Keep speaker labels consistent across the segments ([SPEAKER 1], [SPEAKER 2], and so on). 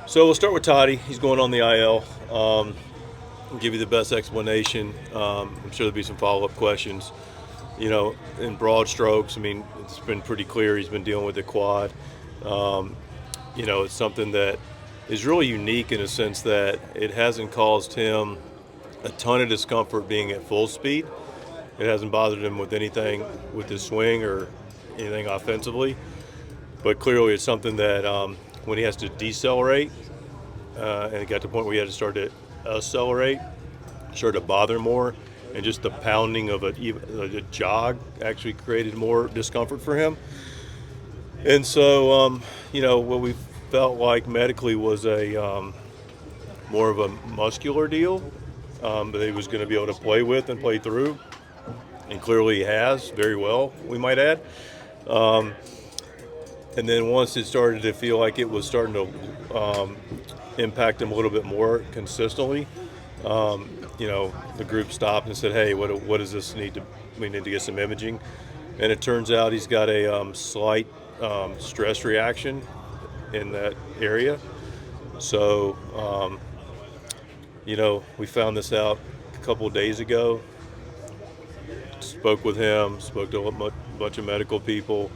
[SPEAKER 1] So we'll start with Toddy. He's going on the IL. I'll give you the best explanation. I'm sure there'll be some follow-up questions. In broad strokes, I mean, it's been pretty clear he's been dealing with the quad. Um, it's something that is really unique in a sense that it hasn't caused him a ton of discomfort being at full speed. It hasn't bothered him with anything with his swing or anything offensively. But clearly, it's something that when he has to decelerate, and it got to the point where he had to start to accelerate, started to bother him more, and just the pounding of a jog actually created more discomfort for him. And so, what we felt like medically was a more of a muscular deal that he was going to be able to play with and play through, and clearly he has very well, we might add. And then once it started to feel like it was starting to impact him a little bit more consistently, the group stopped and said, "Hey, what does this need to? We need to get some imaging." And it turns out he's got a slight stress reaction in that area. So, we found this out a couple of days ago. Spoke with him, spoke to a bunch of medical people,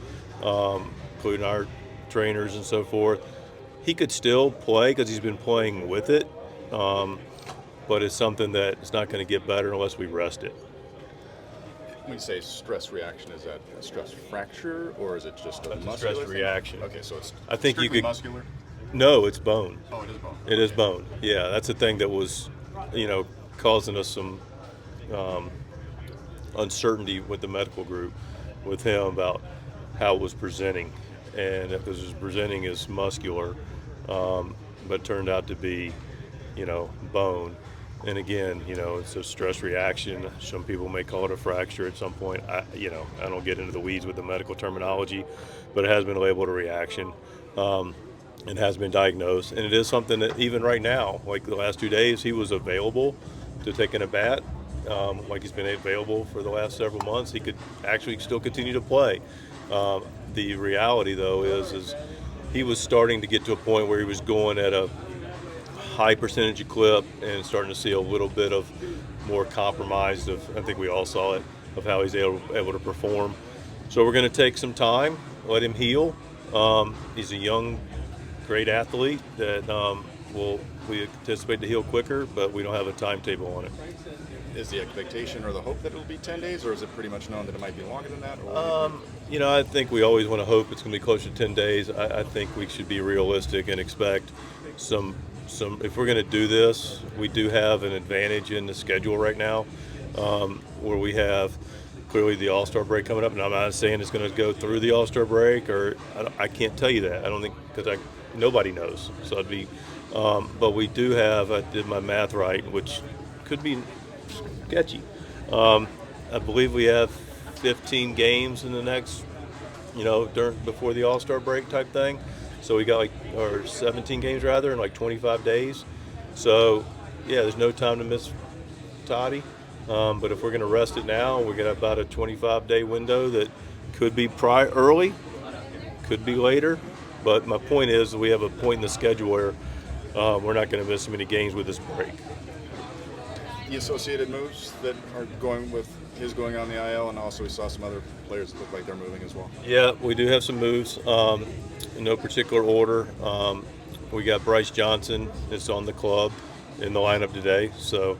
[SPEAKER 1] including our trainers and so forth. He could still play because he's been playing with it, but it's something that it's not going to get better unless we rest it.
[SPEAKER 2] When you say stress reaction, is that a stress fracture or is it just a muscular
[SPEAKER 1] stress
[SPEAKER 2] thing?
[SPEAKER 1] reaction.
[SPEAKER 2] Okay, so it's
[SPEAKER 1] I think you could
[SPEAKER 2] muscular?
[SPEAKER 1] No, it's bone.
[SPEAKER 2] Oh, it is bone.
[SPEAKER 1] It is bone. Yeah, that's the thing that was, causing us some uncertainty with the medical group, with him about how it was presenting, and if this was presenting as muscular, but turned out to be, bone. And again, it's a stress reaction. Some people may call it a fracture at some point. I don't get into the weeds with the medical terminology, but it has been labeled a reaction. It has been diagnosed, and it is something that even right now, like the last 2 days, he was available to taking a bat. Like he's been available for the last several months. He could actually still continue to play. The reality, though, is he was starting to get to a point where he was going at a high percentage of clip and starting to see a little bit of more compromised I think we all saw it, of how he's able to perform. So we're going to take some time, let him heal. He's a young, great athlete that we anticipate to heal quicker, but we don't have a timetable on it.
[SPEAKER 2] Is the expectation or the hope that it'll be 10 days, or is it pretty much known that it might be longer than that?
[SPEAKER 1] I think we always want to hope it's going to be closer to 10 days. I think we should be realistic and expect some. If we're going to do this, we do have an advantage in the schedule right now, where we have clearly the All-Star break coming up, and I'm not saying it's going to go through the All-Star break, or I can't tell you that. I don't think, because nobody knows. So I'd be, but we do have. I did my math right, which could be sketchy. I believe we have 15 games in the next, before the All-Star break type thing. So we got or 17 games rather, in 25 days. So yeah, there's no time to miss Toddy. But if we're going to rest it now, we got about a 25-day window that could be early, could be later. But my point is, we have a point in the schedule where we're not going to miss many games with this break.
[SPEAKER 2] The associated moves that are going with his going on the IL, and also we saw some other players that look like they're moving as well.
[SPEAKER 1] Yeah, we do have some moves. In no particular order. We got Bryce Johnson is on the club in the lineup today. So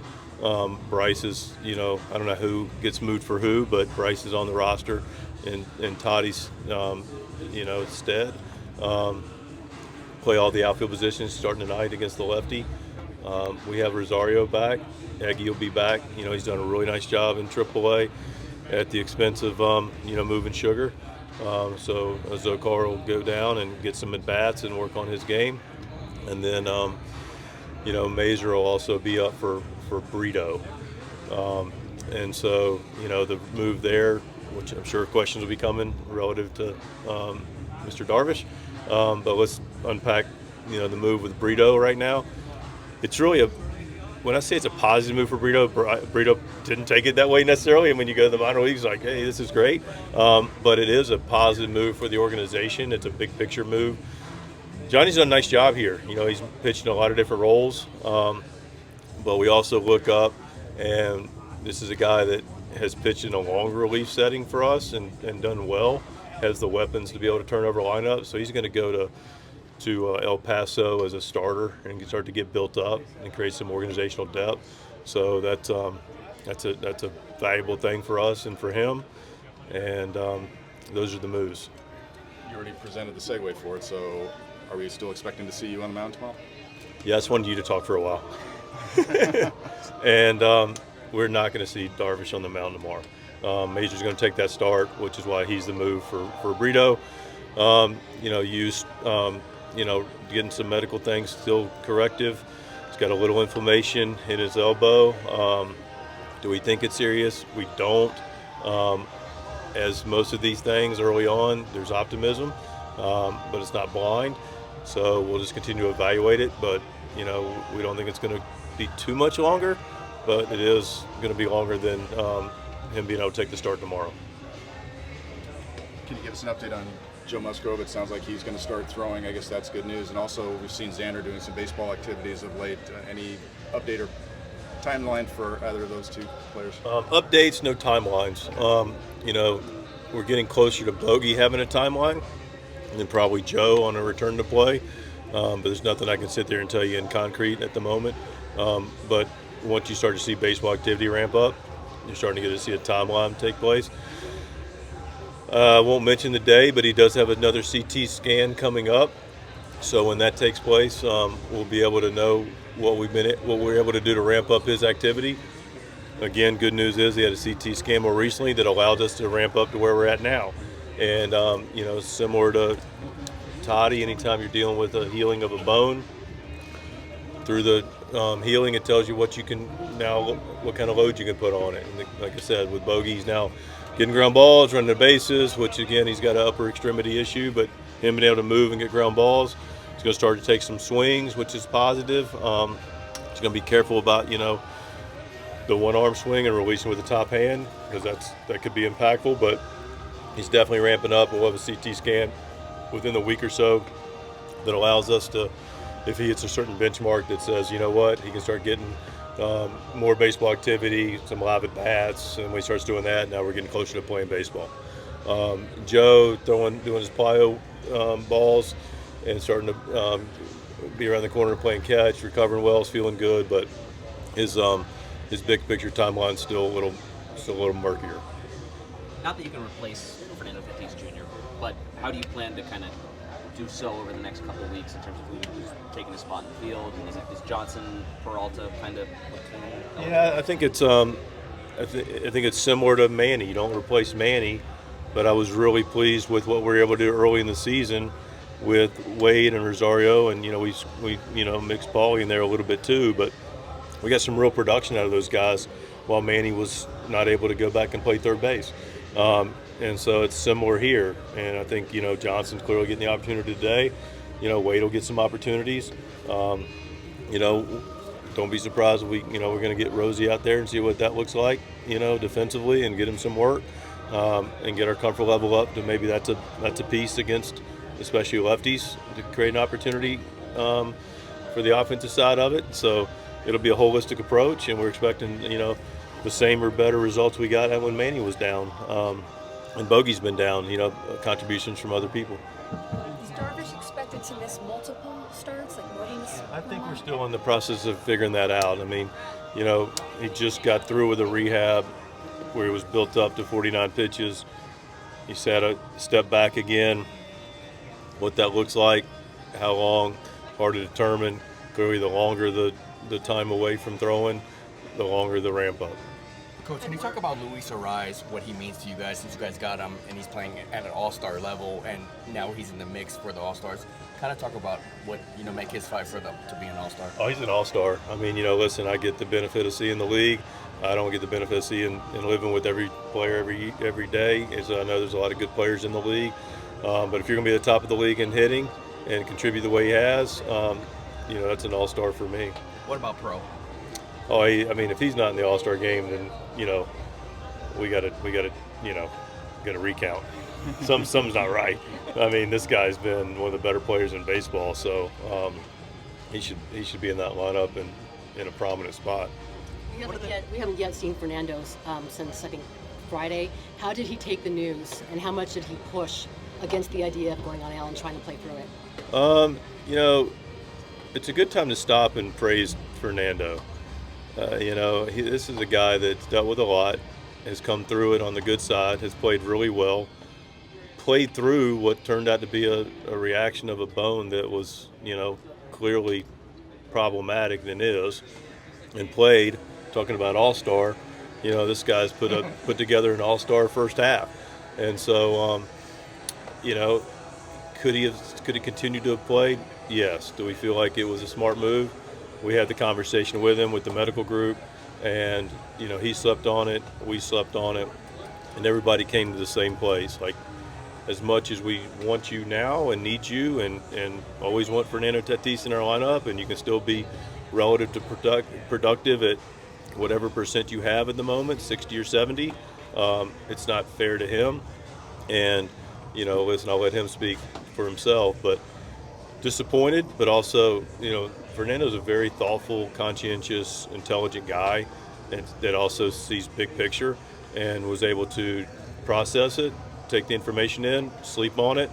[SPEAKER 1] Bryce is, I don't know who gets moved for who, but Bryce is on the roster in Toddy's, stead. Play all the outfield positions starting tonight against the lefty. We have Rosario back. Eggy will be back. He's done a really nice job in AAA at the expense of, moving Sugar. So Zokar will go down and get some at-bats and work on his game. And then, Mazer will also be up for Brito. And so, the move there, which I'm sure questions will be coming relative to Mr. Darvish. But let's unpack, the move with Brito right now. It's really when I say it's a positive move for Brito didn't take it that way necessarily. And when you go to the minor leagues, like, hey, this is great. But it is a positive move for the organization. It's a big picture move. Johnny's done a nice job here. He's pitched in a lot of different roles, but we also look up, and this is a guy that has pitched in a longer relief setting for us and done well, has the weapons to be able to turn over lineups. So he's going to go to El Paso as a starter and start to get built up and create some organizational depth. So that's a valuable thing for us and for him, and those are the moves.
[SPEAKER 2] You already presented the segue for it, so are we still expecting to see you on the mound tomorrow?
[SPEAKER 1] Yeah, I just wanted you to talk for a while. And we're not going to see Darvish on the mound tomorrow. Major's going to take that start, which is why he's the move for Brito. Getting some medical things still corrective. He's got a little inflammation in his elbow. Do we think it's serious? We don't. As most of these things early on, there's optimism, but it's not blind. So we'll just continue to evaluate it. But, we don't think it's going to be too much longer, but it is going to be longer than him being able to take the start tomorrow.
[SPEAKER 2] Can you give us an update on Joe Musgrove? It sounds like he's going to start throwing. I guess that's good news. And also, we've seen Xander doing some baseball activities of late. Any update or timeline for either of those two players?
[SPEAKER 1] Updates, no timelines. We're getting closer to Bogey having a timeline, and then probably Joe on a return to play. But there's nothing I can sit there and tell you in concrete at the moment. But once you start to see baseball activity ramp up, you're starting to get to see a timeline take place. I won't mention the day, but he does have another CT scan coming up. So when that takes place, we'll be able to know what we're able to do to ramp up his activity. Again, good news is he had a CT scan more recently that allowed us to ramp up to where we're at now. And similar to Toddy, anytime you're dealing with a healing of a bone, through the healing, it tells you what kind of load you can put on it. And like I said, with Bogey, he's now getting ground balls, running the bases, which again, he's got an upper extremity issue, but him being able to move and get ground balls, he's going to start to take some swings, which is positive. He's going to be careful about, the one-arm swing and releasing with the top hand, because that could be impactful, but he's definitely ramping up. We'll have a CT scan within a week or so that allows us to, if he hits a certain benchmark that says, he can start getting more baseball activity, some live at bats, and when he starts doing that, now we're getting closer to playing baseball. Joe doing his plyo balls and starting to be around the corner playing catch, recovering well, is feeling good, but his big picture timeline's still a little murkier.
[SPEAKER 3] Not that you can replace Fernando Tatis Jr., but how do you plan to kind of do so over the next couple of weeks in terms of who's taking a spot in the field? And is Johnson, Peralta kind of platoon?
[SPEAKER 1] Yeah, I think it's I think it's similar to Manny. You don't replace Manny, but I was really pleased with what we were able to do early in the season with Wade and Rosario, and we mixed Paulie in there a little bit too, but we got some real production out of those guys while Manny was not able to go back and play third base. And so it's similar here. And I think, Johnson's clearly getting the opportunity today. Wade will get some opportunities. Don't be surprised if we're going to get Rosie out there and see what that looks like, defensively, and get him some work, and get our comfort level up to maybe that's a piece against especially lefties to create an opportunity for the offensive side of it. So it'll be a holistic approach, and we're expecting, the same or better results we got when Manny was down. And Bogey's been down, contributions from other people.
[SPEAKER 4] Is Darvish expected to miss multiple starts, like more than this?
[SPEAKER 1] I think we're still in the process of figuring that out. I mean, he just got through with a rehab where he was built up to 49 pitches. He had a step back again. What that looks like, how long, hard to determine. Clearly, the longer the time away from throwing, the longer the ramp up.
[SPEAKER 5] Coach, can you talk about Luis Ariz, what he means to you guys since you guys got him and he's playing at an all-star level and now he's in the mix for the all-stars? Kind of talk about what, make his fight for them to be an all-star.
[SPEAKER 1] Oh, he's an all-star. I mean, listen, I get the benefit of seeing the league. I don't get the benefit of seeing and living with every player every day. So I know there's a lot of good players in the league. But if you're going to be at the top of the league in hitting and contribute the way he has, that's an all-star for me.
[SPEAKER 5] What about Pro?
[SPEAKER 1] Oh, if he's not in the All-Star game, then we got to recount. something's not right. I mean, this guy's been one of the better players in baseball, so he should be in that lineup and in a prominent spot.
[SPEAKER 6] We haven't yet seen Fernando's since, I think, Friday. How did he take the news, and how much did he push against the idea of going on AL and trying to play through it?
[SPEAKER 1] You know, it's a good time to stop and praise Fernando. You know, this is a guy that's dealt with a lot, has come through it on the good side, has played really well, played through what turned out to be a reaction of a bone that was, you know, clearly problematic than is, and played. Talking about All-Star, you know, this guy's put together an All-Star first half, and so you know, could he continue to have played? Yes. Do we feel like it was a smart move? We had the conversation with him, with the medical group, and you know, he slept on it, we slept on it, and everybody came to the same place. Like, as much as we want you now and need you, and always want Fernando Tatis in our lineup, and you can still be relative to productive at whatever percent you have at the moment, 60 or 70, it's not fair to him. And you know, listen, I'll let him speak for himself, but disappointed, but also, you know, Fernando's a very thoughtful, conscientious, intelligent guy, and that also sees big picture and was able to process it, take the information in, sleep on it,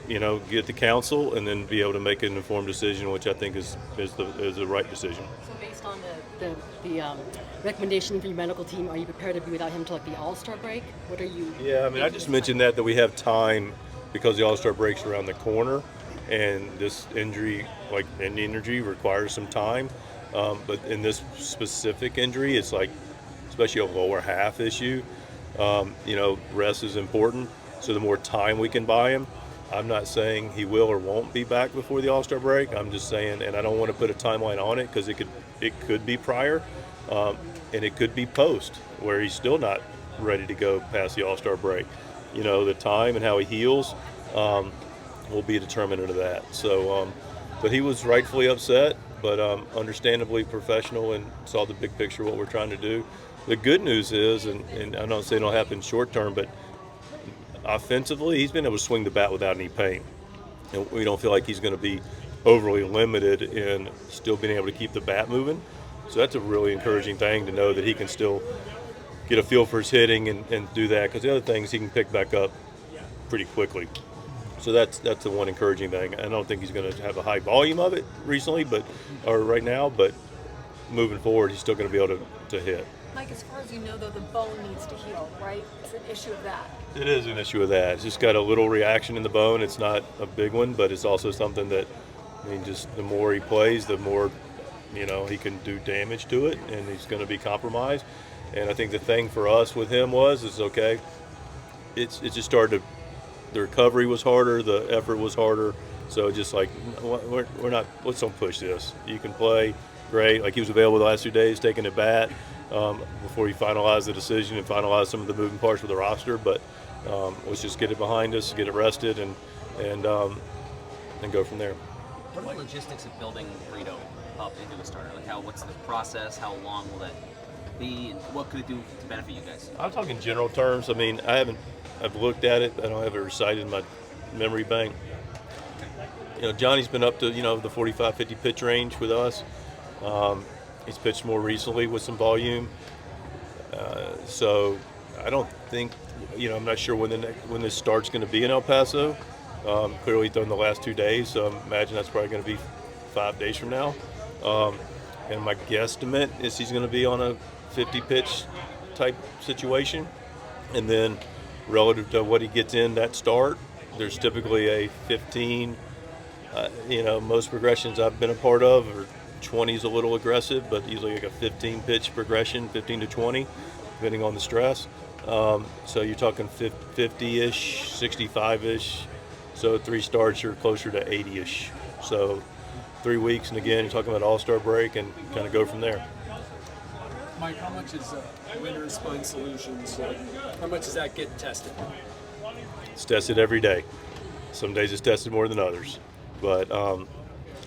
[SPEAKER 1] you know, get the counsel, and then be able to make an informed decision, which I think is the right decision.
[SPEAKER 6] So based on the recommendation from your medical team, are you prepared to be without him till like the All-Star break? What are you?
[SPEAKER 1] Yeah, I mean, I just mentioned that we have time because the All-Star break's around the corner, and this injury, like any injury, requires some time. But in this specific injury, it's like, especially a lower half issue, you know, rest is important. So the more time we can buy him, I'm not saying he will or won't be back before the All-Star break. I'm just saying, and I don't want to put a timeline on it because it could be prior, and it could be post, where he's still not ready to go past the All-Star break. You know, the time and how he heals will be a determinant of that. So, but he was rightfully upset, but understandably professional, and saw the big picture of what we're trying to do. The good news is, and I'm not saying it'll happen short term, but offensively, he's been able to swing the bat without any pain. And we don't feel like he's going to be overly limited in still being able to keep the bat moving. So that's a really encouraging thing to know that he can still get a feel for his hitting and do that, because the other things he can pick back up pretty quickly. So that's the one encouraging thing. I don't think he's going to have a high volume of it right now, but moving forward, he's still going to be able to hit.
[SPEAKER 4] Mike, as far as you know, though, the bone needs to heal, right? It's an issue of that.
[SPEAKER 1] It is an issue of that. It's just got a little reaction in the bone. It's not a big one, but it's also something that, I mean, just the more he plays, the more, you know, he can do damage to it, and he's going to be compromised. And I think the thing for us with him is okay, it just started to, the recovery was harder, the effort was harder. So just like, we're not, let's don't push this. You can play, great. Like, he was available the last 2 days, taking a bat before he finalized the decision and finalized some of the moving parts with the roster. But let's just get it behind us, get it rested, and go from there.
[SPEAKER 3] What are the logistics of building Burrito up into a starter? Like, what's the process? How long will that be? And what could it do to benefit you guys?
[SPEAKER 1] I'm talking general terms. I mean, I've looked at it. I don't have it recited in my memory bank. You know, Johnny's been up to, you know, the 45, 50 pitch range with us. He's pitched more recently with some volume. So I don't think, you know, I'm not sure when this start's going to be in El Paso. Clearly he's done the last 2 days, so I imagine that's probably going to be 5 days from now. And my guesstimate is he's going to be on a 50 pitch type situation. And then relative to what he gets in that start, there's typically a 15, you know, most progressions I've been a part of are 20 is a little aggressive, but usually like a 15 pitch progression, 15 to 20, depending on the stress. So you're talking 50-ish, 65-ish. So 3 starts, you're closer to 80-ish. So 3 weeks, and again, you're talking about All-Star break, and kind of go from there.
[SPEAKER 7] Mike, how much is Winter Spine Solutions? How much does that get tested?
[SPEAKER 1] It's tested every day. Some days it's tested more than others. But,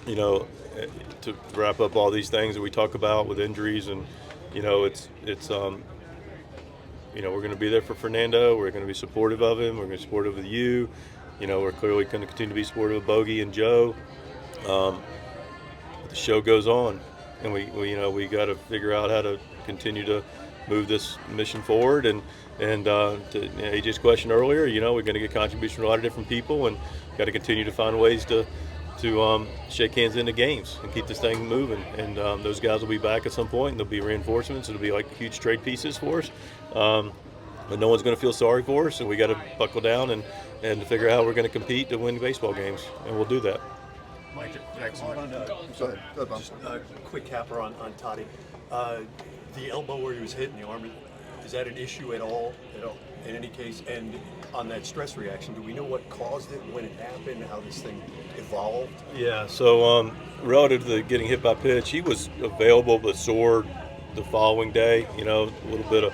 [SPEAKER 1] you know, to wrap up all these things that we talk about with injuries, and, you know, it's we're going to be there for Fernando. We're going to be supportive of him. We're going to be supportive of you. We're clearly going to continue to be supportive of Bogey and Joe. The show goes on, and we got to figure out how to continue to move this mission forward. And to AJ's question earlier, we're going to get contributions from a lot of different people, and got to continue to find ways to shake hands into games and keep this thing moving. And those guys will be back at some point, and there'll be reinforcements. It'll be like huge trade pieces for us. But no one's going to feel sorry for us, and we got to buckle down and figure out how we're going to compete to win baseball games, and we'll do that.
[SPEAKER 8] Mike, thanks.
[SPEAKER 2] Go ahead, Bob.
[SPEAKER 8] Just a quick capper on Toddy. The elbow where he was hit in the arm, is that an issue at all in any case? And on that stress reaction, do we know what caused it, when it happened, how this thing evolved?
[SPEAKER 1] Yeah, so relative to getting hit by pitch, he was available but sore the following day, a little bit of,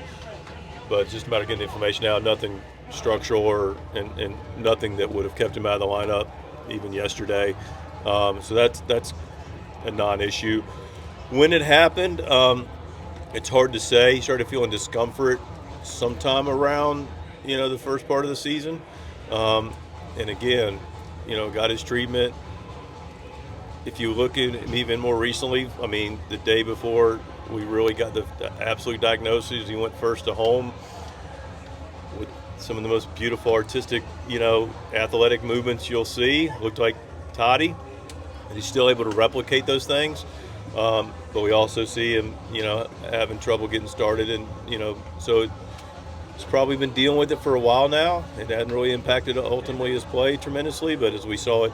[SPEAKER 1] but it's just a matter of getting the information out, nothing structural and nothing that would have kept him out of the lineup even yesterday. So that's a non-issue. When it happened, it's hard to say. He started feeling discomfort sometime around, the first part of the season. And again, got his treatment. If you look at him even more recently, the day before we really got the absolute diagnosis, he went first to home with some of the most beautiful artistic, athletic movements you'll see. Looked like Toddy. And he's still able to replicate those things. But we also see him, having trouble getting started. And, so he's probably been dealing with it for a while now. It hadn't really impacted ultimately his play tremendously. But as we saw it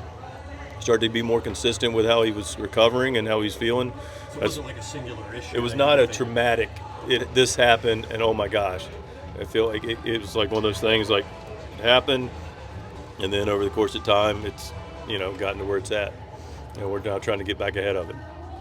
[SPEAKER 1] start to be more consistent with how he was recovering and how he's feeling.
[SPEAKER 8] So it wasn't like a singular issue.
[SPEAKER 1] It was not a traumatic, this happened and oh my gosh. I feel like it was like one of those things like it happened. And then over the course of time, it's, gotten to where it's at. We're now trying to get back ahead of it.